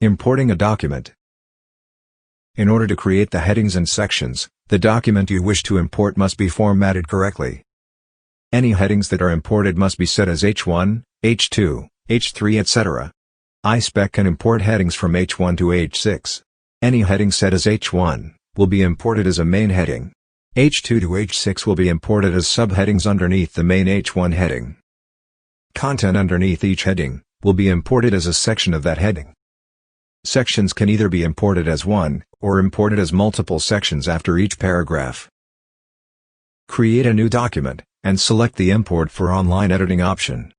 Importing a document. In order to create the headings and sections, the document you wish to import must be formatted correctly. Any headings that are imported must be set as H1, H2, H3 etc. iSpec can import headings from H1 to H6. Any heading set as H1 will be imported as a main heading. H2 to H6 will be imported as subheadings underneath the main H1 heading. Content underneath each heading will be imported as a section of that heading. Sections can either be imported as one, or imported as multiple sections after each paragraph. Create a new document, and select the Import for Online Editing option.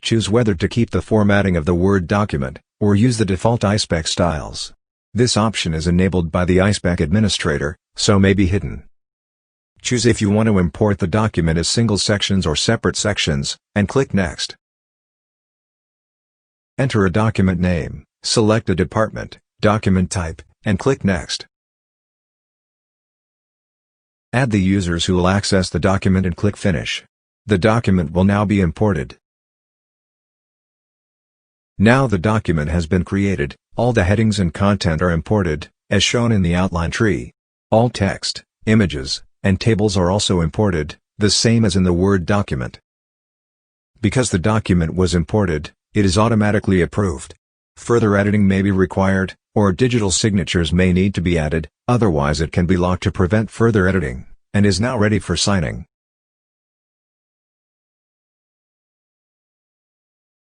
Choose whether to keep the formatting of the Word document, or use the default iSpec styles. This option is enabled by the iSpec administrator, so may be hidden. Choose if you want to import the document as single sections or separate sections, and click Next. Enter a document name. Select a department, document type, and click Next. Add the users who will access the document and click Finish. The document will now be imported. Now the document has been created, all the headings and content are imported, as shown in the outline tree. All text, images, and tables are also imported, the same as in the Word document. Because the document was imported, it is automatically approved. Further editing may be required, or digital signatures may need to be added, otherwise it can be locked to prevent further editing, and is now ready for signing.